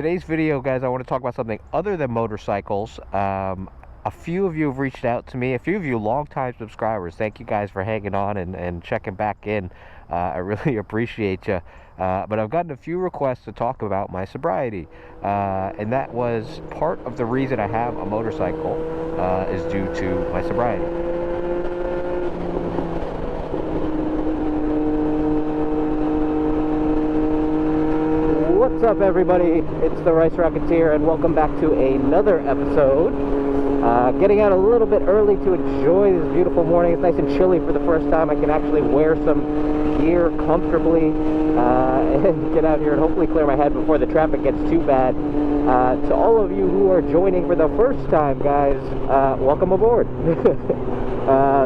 Today's video, guys, I want to talk about something other than motorcycles. A few of you have reached out to me, a few of you longtime subscribers. Thank you guys for hanging on and checking back in. I really appreciate you. But I've gotten a few requests to talk about my sobriety. And that was part of the reason I have a motorcycle is due to my sobriety. What's up, everybody? It's the Rice Rocketeer, and welcome back to another episode. Getting out a little bit early to enjoy this beautiful morning. It's nice and chilly for the first time. I can actually wear some gear comfortably and get out here and hopefully clear my head before the traffic gets too bad. To all of you who are joining for the first time, guys, welcome aboard.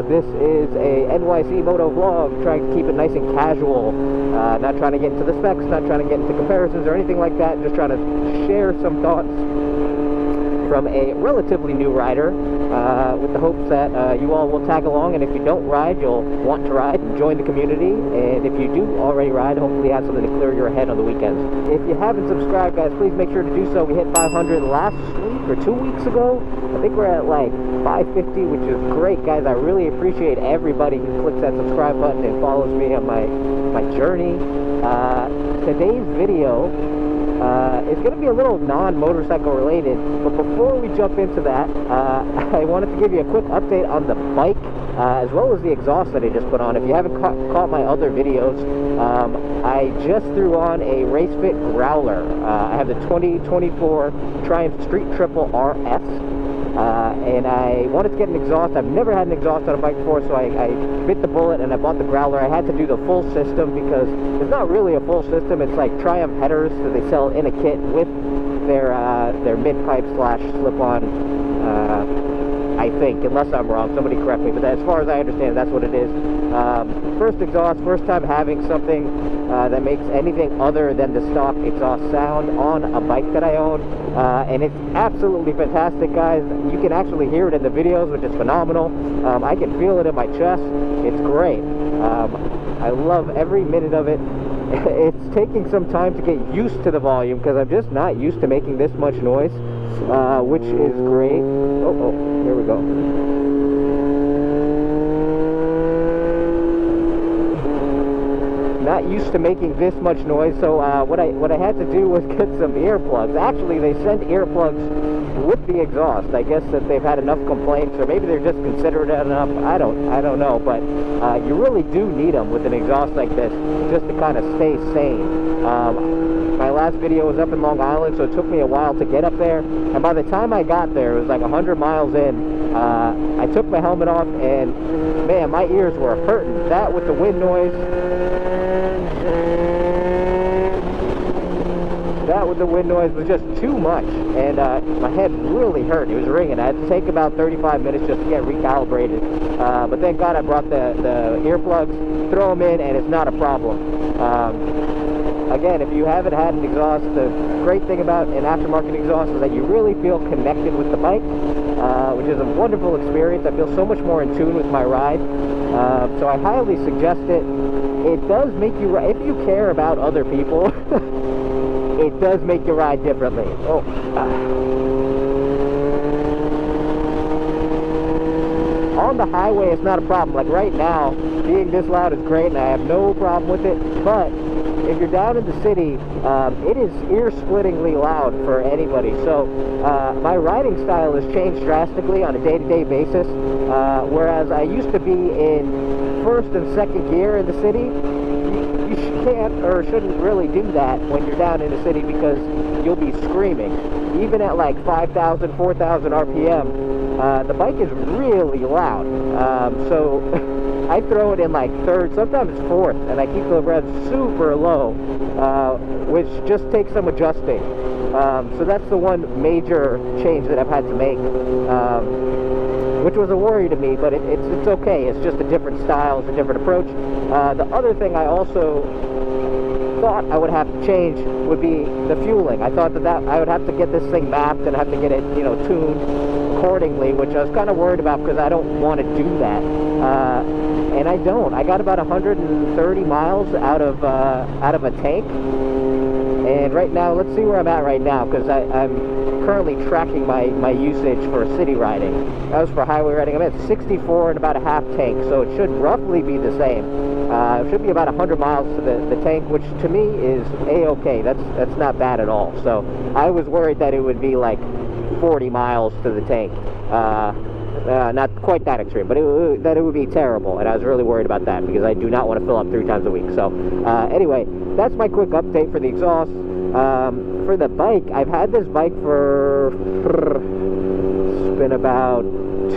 This is a NYC moto vlog, trying to keep it nice and casual, not trying to get into the specs, not trying to get into comparisons or anything like that, just trying to share some thoughts from a relatively new rider, with the hopes that you all will tag along, and if you don't ride, you'll want to ride and join the community, and if you do already ride, hopefully have something to clear your head on the weekends. If you haven't subscribed, guys, please make sure to do so. We hit 500 last week or 2 weeks ago. I think we're at like 550, which is great, guys. I really appreciate everybody who clicks that subscribe button and follows me on my journey. Today's video it's going to be a little non-motorcycle related, but before we jump into that, I wanted to give you a quick update on the bike, as well as the exhaust that I just put on. If you haven't caught my other videos, I just threw on a Racefit Growler. I have the 2024 Triumph Street Triple RS. And I wanted to get an exhaust. I've never had an exhaust on a bike before, so I bit the bullet and I bought the Growler. I had to do the full system because it's not really a full system. It's like Triumph headers that they sell in a kit with their mid-pipe slash slip-on, I think, unless I'm wrong. Somebody correct me, but as far as I understand, that's what it is. First exhaust, first time having something that makes anything other than the stock exhaust sound on a bike that I own, and it's absolutely fantastic, guys. You can actually hear it in the videos, which is phenomenal. I can feel it in my chest. It's great. I love every minute of it. It's taking some time to get used to the volume because I'm just not used to making this much noise, which is great. Oh, here we go. Not used to making this much noise, so what I had to do was get some earplugs. Actually, they sent earplugs with the exhaust. I guess that they've had enough complaints, or maybe they're just considerate enough. I don't know, but you really do need them with an exhaust like this just to kind of stay sane. My last video was up in Long Island, so it took me a while to get up there, and by the time I got there, it was like 100 miles in. I took my helmet off, and man, my ears were hurting. That with the wind noise, was just too much, and my head really hurt. It was ringing. I had to take about 35 minutes just to get recalibrated, but thank God I brought the earplugs, throw them in, and it's not a problem. Again, if you haven't had an exhaust, the great thing about an aftermarket exhaust is that you really feel connected with the bike, which is a wonderful experience. I feel so much more in tune with my ride, so I highly suggest it. It does make you, if you care about other people, it does make you ride differently. On the highway, it's not a problem. Like right now, being this loud is great, and I have no problem with it, but if you're down in the city, it is ear-splittingly loud for anybody. So my riding style has changed drastically on a day-to-day basis. Whereas I used to be in first and second gear in the city, you can't or shouldn't really do that when you're down in the city because you'll be screaming. Even at like 5,000, 4,000 RPM, the bike is really loud. So I throw it in like third, sometimes fourth, and I keep the revs super low, which just takes some adjusting. So that's the one major change that I've had to make, which was a worry to me, but it's okay. It's just a different style, it's a different approach. The other thing I also thought I would have to change would be the fueling. I thought that I would have to get this thing mapped and have to get it, tuned accordingly, which I was kind of worried about because I don't want to do that. And I don't. I got about 130 miles out of a tank, And right now, let's see where I'm at right now, because I'm currently tracking my usage for city riding. That was for highway riding. I'm at 64 and about a half tank, so it should roughly be the same. It should be about 100 miles to the tank, which to me is a-okay. That's not bad at all. So I was worried that it would be like 40 miles to the tank. Not quite that extreme, but that it would be terrible, and I was really worried about that because I do not want to fill up 3 times a week. So anyway, that's my quick update for the exhaust. For the bike, I've had this bike for it's been about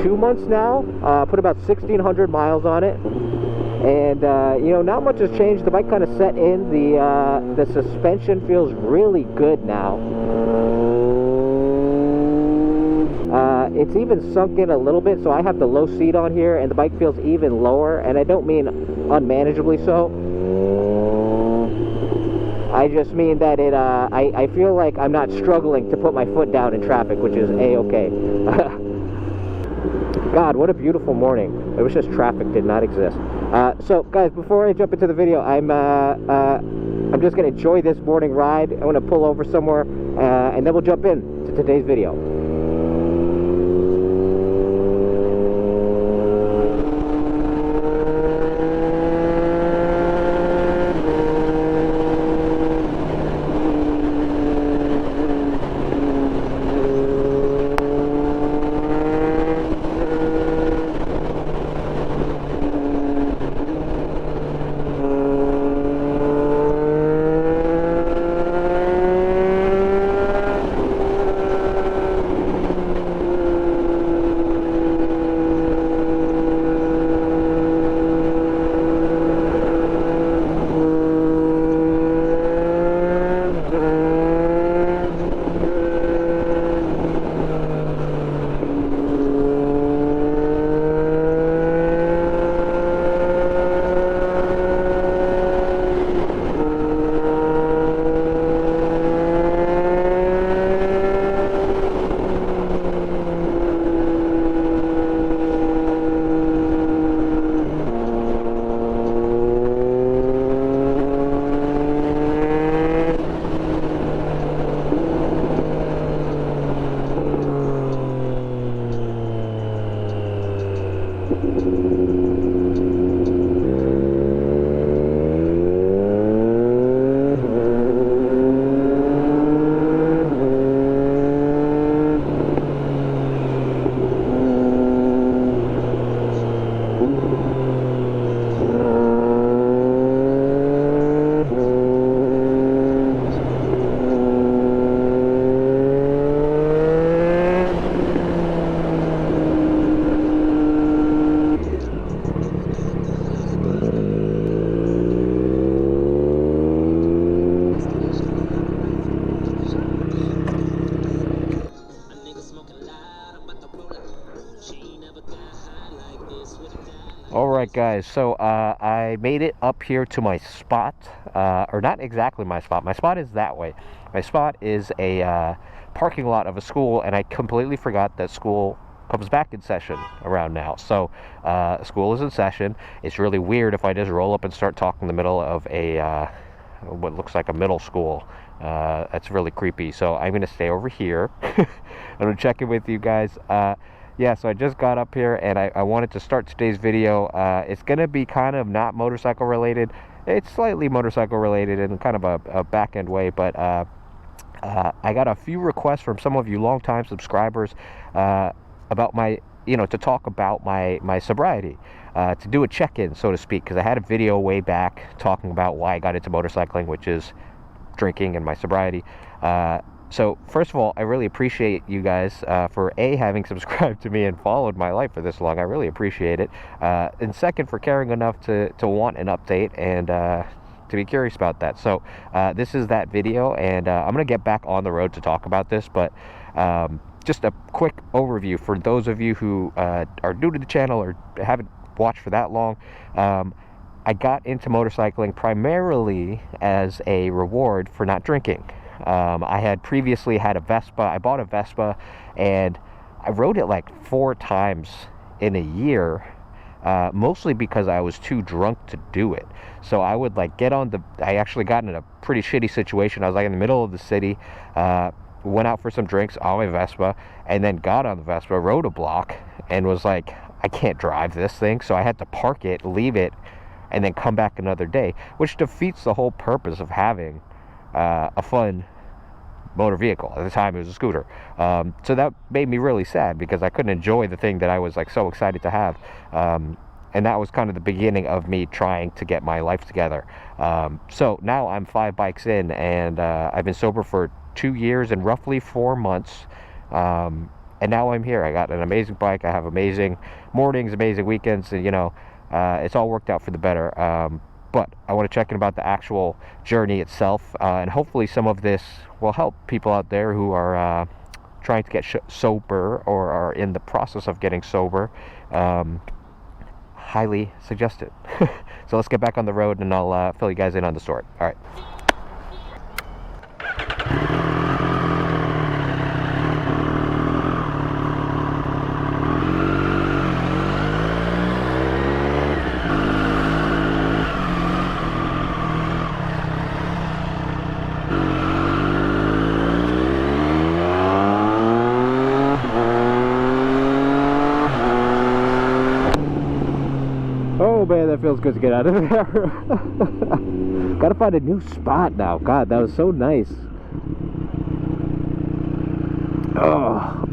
2 months now. Put about 1,600 miles on it, and you know, not much has changed. The bike kind of set in. The suspension feels really good now. It's even sunk in a little bit, so I have the low seat on here, and the bike feels even lower, and I don't mean unmanageably so. I just mean that I feel like I'm not struggling to put my foot down in traffic, which is a-okay. God, what a beautiful morning. I wish this traffic did not exist. So, guys, before I jump into the video, I'm just going to enjoy this morning ride. I'm going to pull over somewhere, and then we'll jump in to today's video. Alright guys, so I made it up here to my spot, or not exactly my spot is that way. My spot is a parking lot of a school, and I completely forgot that school comes back in session around now. So school is in session. It's really weird if I just roll up and start talking in the middle of a what looks like a middle school. That's really creepy, so I'm gonna stay over here. I'm gonna check in with you guys. Yeah, so I just got up here, and I wanted to start today's video. It's going to be kind of not motorcycle related. It's slightly motorcycle related in kind of a back-end way, but I got a few requests from some of you longtime subscribers about my, to talk about my sobriety, to do a check-in, so to speak, because I had a video way back talking about why I got into motorcycling, which is drinking and my sobriety. So first of all, I really appreciate you guys for having subscribed to me and followed my life for this long. I really appreciate it. And second, for caring enough to want an update and to be curious about that. So this is that video, and I'm going to get back on the road to talk about this, but just a quick overview for those of you who are new to the channel or haven't watched for that long. I got into motorcycling primarily as a reward for not drinking. I had previously had a Vespa. I bought a Vespa, and I rode it like 4 times in a year mostly because I was too drunk to do it. So I would like I actually got in a pretty shitty situation. I was like in the middle of the city, went out for some drinks on my Vespa, and then got on the Vespa, rode a block, and was like, I can't drive this thing. So I had to park it, leave it, and then come back another day, which defeats the whole purpose of having a fun motor vehicle. At the time it was a scooter. So that made me really sad because I couldn't enjoy the thing that I was like so excited to have. And that was kind of the beginning of me trying to get my life together. So now I'm 5 bikes in, and I've been sober for 2 years and roughly 4 months. And now I'm here. I got an amazing bike. I have amazing mornings, amazing weekends, and it's all worked out for the better. But I want to check in about the actual journey itself, and hopefully some of this will help people out there who are trying to get sober or are in the process of getting sober. Highly suggest it. So let's get back on the road, and I'll fill you guys in on the story. All right. Oh man, that feels good to get out of there. Gotta find a new spot now. God, that was so nice. Oh.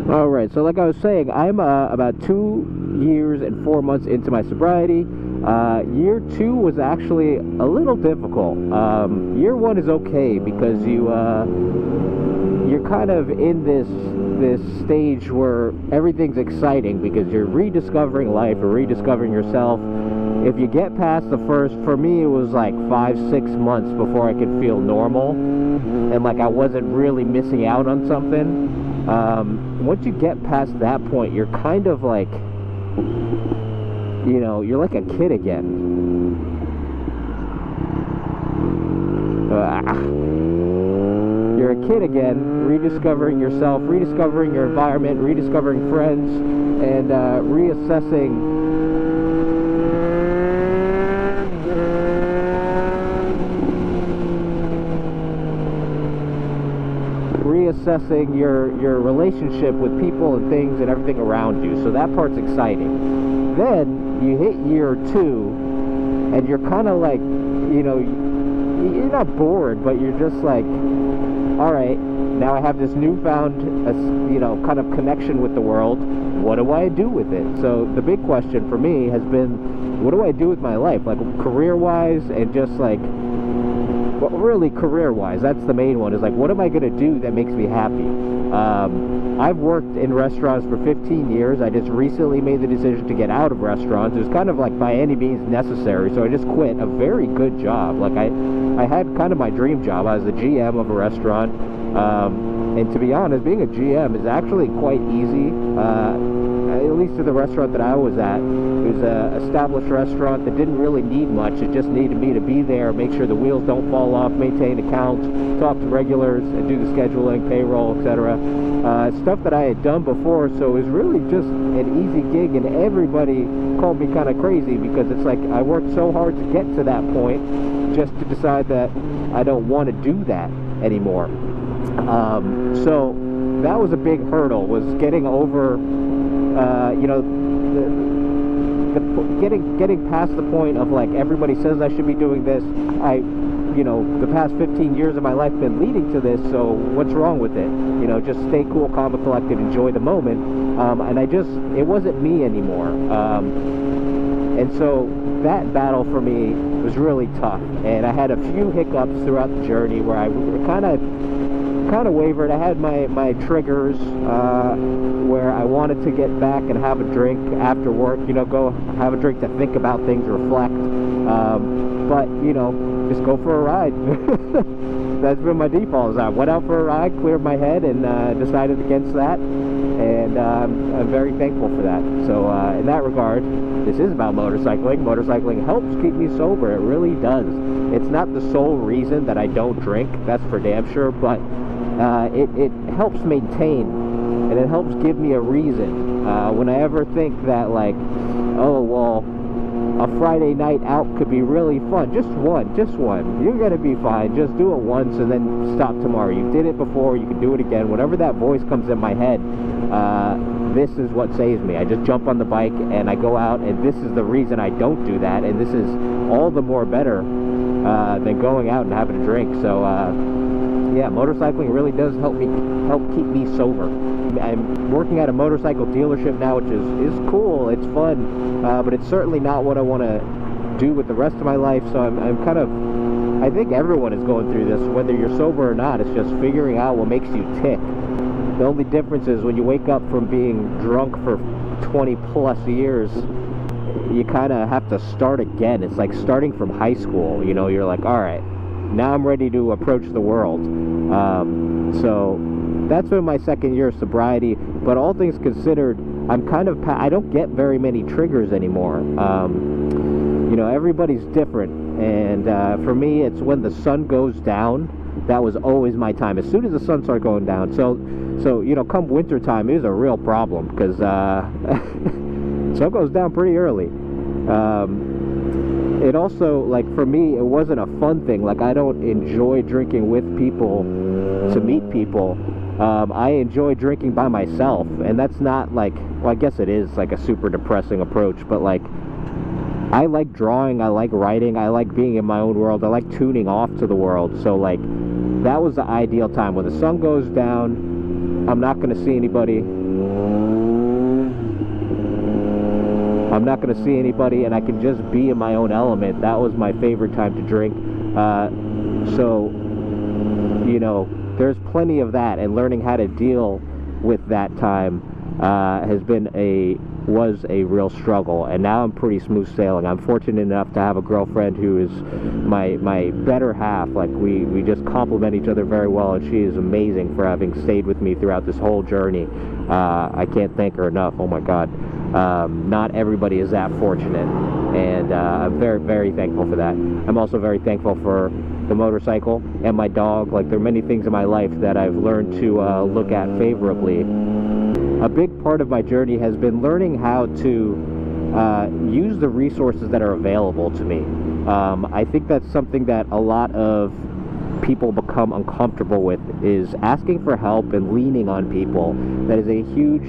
Alright, so like I was saying, I'm about 2 years and 4 months into my sobriety. Year 2 was actually a little difficult. Year 1 is okay because you're kind of in this stage where everything's exciting because you're rediscovering life or rediscovering yourself. If you get past the first, for me it was like 5-6 months before I could feel normal and like I wasn't really missing out on something. Once you get past that point, you're kind of like, you're like a kid again. You're a kid again, rediscovering yourself, rediscovering your environment, rediscovering friends, and reassessing your relationship with people and things and everything around you. So that part's exciting. Then you hit year 2 and you're kind of like, you're not bored, but you're just like, all right, now I have this newfound, kind of connection with the world. What do I do with it? So the big question for me has been, what do I do with my life? Like career-wise and just like, well, really career-wise, that's the main one, is like, what am I going to do that makes me happy? I've worked in restaurants for 15 years. I just recently made the decision to get out of restaurants. It was kind of like by any means necessary, so I just quit a very good job. Like I had kind of my dream job. I was the GM of a restaurant, and to be honest, being a GM is actually quite easy, at least to the restaurant that I was at. It was an established restaurant that didn't really need much. It just needed me to be there, make sure the wheels don't fall off, maintain accounts, talk to regulars, and do the scheduling, payroll, etc. Stuff that I had done before, so it was really just an easy gig, and everybody called me kind of crazy because it's like I worked so hard to get to that point just to decide that I don't want to do that anymore. So that was a big hurdle, was getting over, getting past the point of like, everybody says I should be doing this. The past 15 years of my life been leading to this, so what's wrong with it? Just stay cool, calm, and collected, enjoy the moment. And it wasn't me anymore. And so that battle for me was really tough. And I had a few hiccups throughout the journey where I kind of wavered. I had my triggers where I wanted to get back and have a drink after work, go have a drink to think about things, reflect, but just go for a ride. That's been my default. Is I went out for a ride, cleared my head, and decided against that, and I'm very thankful for that. So in that regard, this is about motorcycling. Motorcycling helps keep me sober. It really does. It's not the sole reason that I don't drink, that's for damn sure, but it helps maintain and it helps give me a reason. When I ever think that, like, oh, well, a Friday night out could be really fun, just one, you're gonna be fine, just do it once and then stop tomorrow. You did it before, you can do it again. Whenever that voice comes in my head, this is what saves me. I just jump on the bike and I go out, and this is the reason I don't do that, and this is all the more better than going out and having a drink. So yeah, motorcycling really does help keep me sober. I'm working at a motorcycle dealership now, which is cool, it's fun, but it's certainly not what I want to do with the rest of my life. So I'm kind of, I think everyone is going through this, whether you're sober or not. It's just figuring out what makes you tick. The only difference is when you wake up from being drunk for 20 plus years, you kind of have to start again. It's like starting from high school, you know. You're like, all right, now I'm ready to approach the world. So that's been my second year of sobriety, but all things considered, I'm kind of, I don't get very many triggers anymore. You know, everybody's different, and for me, it's when the sun goes down. That was always my time. As soon as the sun started going down, so you know, come winter time, it was a real problem, because sun goes down pretty early. It also, like, for me, it wasn't a fun thing. Like, I don't enjoy drinking with people to meet people. I enjoy drinking by myself, and that's not like, well, I guess it is like a super depressing approach, but like, I like drawing, I like writing, I like being in my own world, I like tuning off to the world. So like, that was the ideal time. When the sun goes down, I'm not going to see anybody. And I can just be in my own element. That was my favorite time to drink. So, you know, there's plenty of that, and learning how to deal with that time was a real struggle, and now I'm pretty smooth sailing. I'm fortunate enough to have a girlfriend who is my better half. Like, we just complement each other very well, and she is amazing for having stayed with me throughout this whole journey. I can't thank her enough. Oh my God. Not everybody is that fortunate, and I'm very, very thankful for that. I'm also very thankful for the motorcycle and my dog. Like, there are many things in my life that I've learned to look at favorably. A big part of my journey has been learning how to use the resources that are available to me. I think that's something that a lot of people become uncomfortable with, is asking for help and leaning on people. That is a huge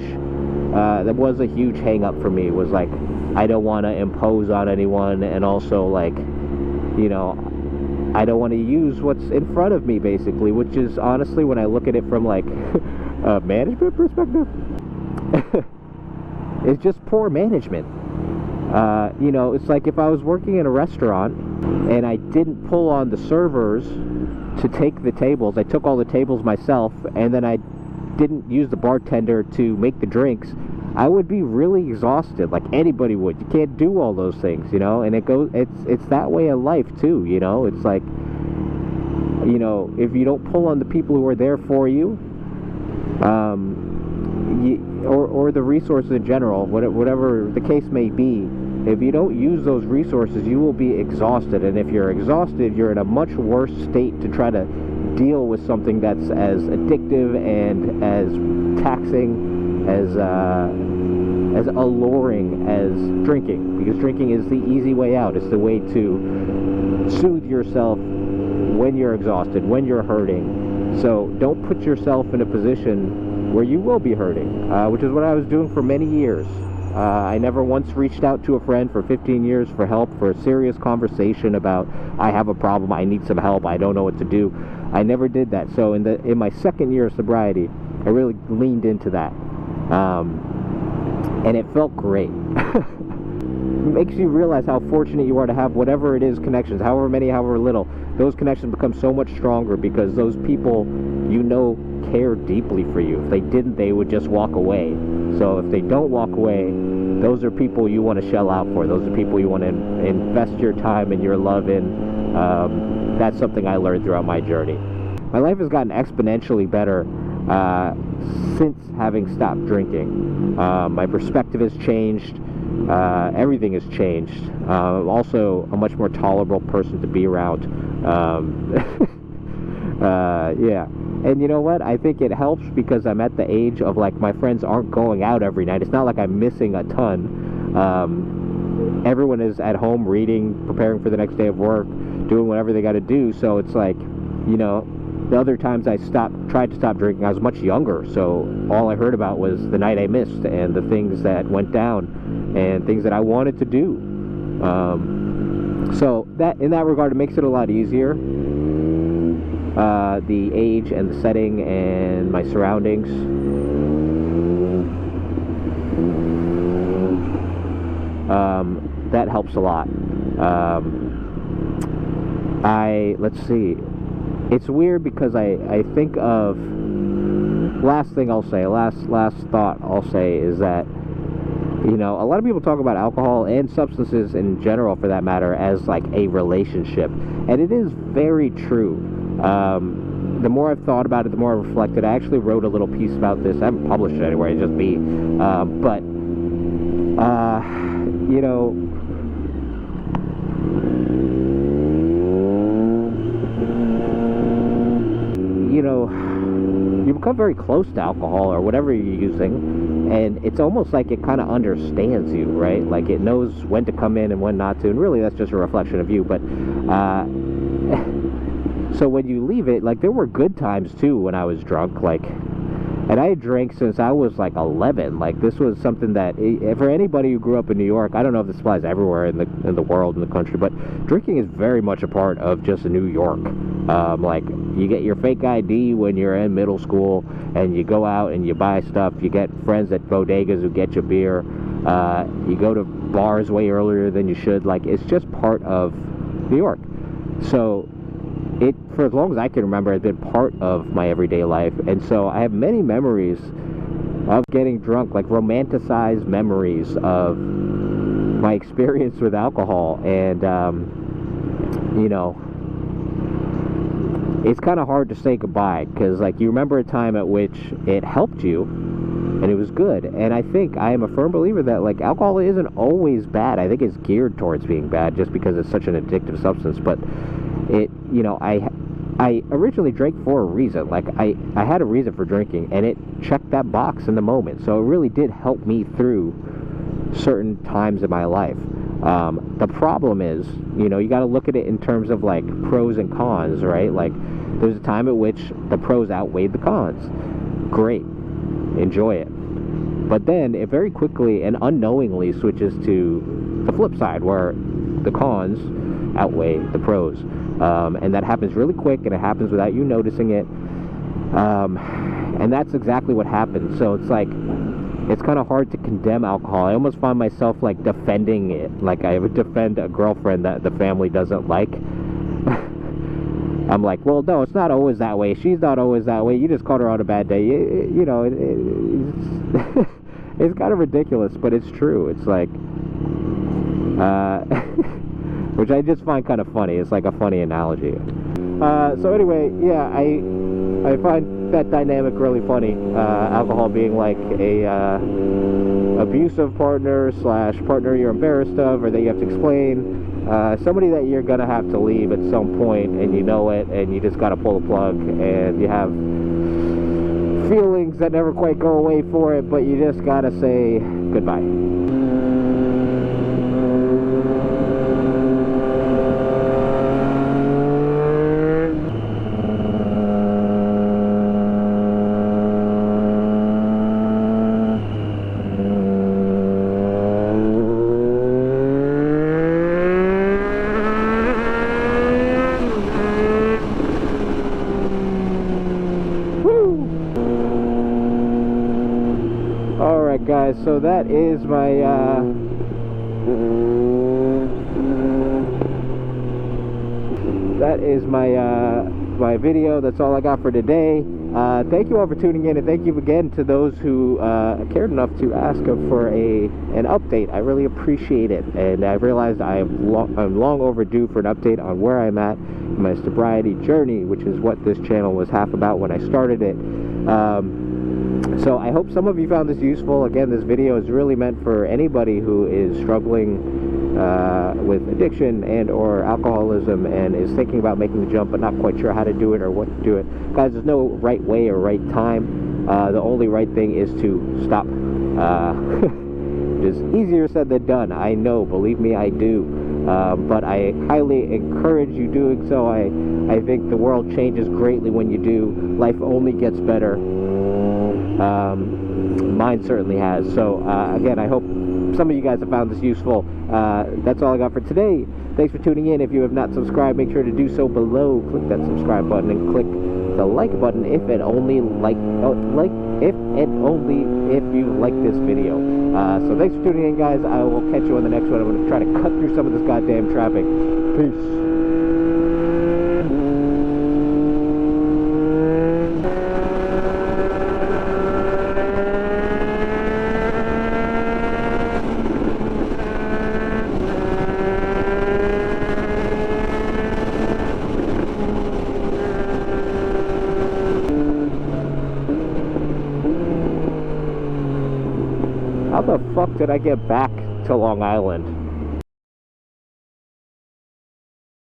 that was a huge hang up for me. Was like, I don't want to impose on anyone, and also, like, you know, I don't want to use what's in front of me, basically, which is, honestly, when I look at it from like a management perspective, it's just poor management. You know, it's like if I was working in a restaurant and I didn't pull on the servers to take the tables, I took all the tables myself, and then I didn't use the bartender to make the drinks, I would be really exhausted, like anybody would. You can't do all those things, you know. And it's that way in life too, you know. It's like, you know, if you don't pull on the people who are there for you, or the resources in general, whatever the case may be, if you don't use those resources, you will be exhausted. And if you're exhausted, you're in a much worse state to try to deal with something that's as addictive and as taxing, as alluring as drinking. Because drinking is the easy way out. It's the way to soothe yourself when you're exhausted, when you're hurting. So don't put yourself in a position where you will be hurting, which is what I was doing for many years. I never once reached out to a friend for 15 years for help, for a serious conversation about, I have a problem, I need some help, I don't know what to do. I never did that. So in my second year of sobriety, I really leaned into that, and it felt great. It makes you realize how fortunate you are to have whatever it is, connections, however many, however little. Those connections become so much stronger because those people, you know, care deeply for you. If they didn't, they would just walk away. So if they don't walk away, those are people you want to shell out for. Those are people you want to invest your time and your love in. That's something I learned throughout my journey. My life has gotten exponentially better since having stopped drinking. My perspective has changed. Everything has changed. I'm also a much more tolerable person to be around. Yeah. And you know what? I think it helps because I'm at the age of, like, my friends aren't going out every night. It's not like I'm missing a ton. Everyone is at home reading, preparing for the next day of work, doing whatever they got to do. So it's like, you know, the other times I tried to stop drinking, I was much younger. So all I heard about was the night I missed and the things that went down and things that I wanted to do. So that, in that regard, it makes it a lot easier. The age and the setting and my surroundings. That helps a lot. Let's see. It's weird because I think of, last thought I'll say is that, you know, a lot of people talk about alcohol and substances in general, for that matter, as like a relationship. And it is very true. The more I've thought about it, the more I've reflected. I actually wrote a little piece about this. I haven't published it anywhere, it's just me. But, you know, you become very close to alcohol or whatever you're using, and it's almost like it kind of understands you, right? Like it knows when to come in and when not to, and really that's just a reflection of you. But so when you leave it, like, there were good times too when I was drunk, like, and I had drank since I was like 11. Like, this was something that, for anybody who grew up in New York, I don't know if this applies everywhere in the world, in the country, but drinking is very much a part of just New York. Like, you get your fake ID when you're in middle school, and you go out and you buy stuff. You get friends at bodegas who get you beer. You go to bars way earlier than you should. Like, it's just part of New York. So it, for as long as I can remember, has been part of my everyday life. And so I have many memories of getting drunk, like romanticized memories of my experience with alcohol. And you know, it's kind of hard to say goodbye, because, like, you remember a time at which it helped you and it was good. And I think I am a firm believer that, like, alcohol isn't always bad. I think it's geared towards being bad just because it's such an addictive substance. But it, you know, I originally drank for a reason. Like, I had a reason for drinking, and it checked that box in the moment. So it really did help me through certain times in my life. The problem is, you know, you got to look at it in terms of, like, pros and cons, right? Like, there's a time at which the pros outweighed the cons. Great. Enjoy it. But then it very quickly and unknowingly switches to the flip side, where the cons outweigh the pros. And that happens really quick, and it happens without you noticing it. And that's exactly what happened. So it's like, it's kind of hard to condemn alcohol. I almost find myself, like, defending it. Like, I would defend a girlfriend that the family doesn't like. I'm like, well, no, it's not always that way. She's not always that way. You just caught her on a bad day. You know, it's, it's kind of ridiculous, but it's true. It's like, which I just find kind of funny. It's like a funny analogy. So anyway, yeah, I find that dynamic really funny. Alcohol being like a abusive partner / partner you're embarrassed of, or that you have to explain. Somebody that you're gonna have to leave at some point, and you know it, and you just gotta pull the plug, and you have feelings that never quite go away for it, but you just gotta say goodbye. Guys, so that is my my video. That's all I got for today. Thank you all for tuning in, and thank you again to those who cared enough to ask for an update. I really appreciate it, and I realized I'm long overdue for an update on where I'm at in my sobriety journey, which is what this channel was half about when I started it. So I hope some of you found this useful. Again, this video is really meant for anybody who is struggling with addiction and or alcoholism and is thinking about making the jump but not quite sure how to do it or what to do it. Guys, there's no right way or right time. The only right thing is to stop. It is easier said than done, I know, believe me, I do. But I highly encourage you doing so. I think the world changes greatly when you do. Life only gets better. Mine certainly has. So again, I hope some of you guys have found this useful. That's all I got for today. Thanks for tuning in. If you have not subscribed, make sure to do so below. Click that subscribe button and click the like button if and only if you like this video. So thanks for tuning in, guys. I will catch you on the next one. I'm going to try to cut through some of this goddamn traffic. Peace. How the fuck did I get back to Long Island?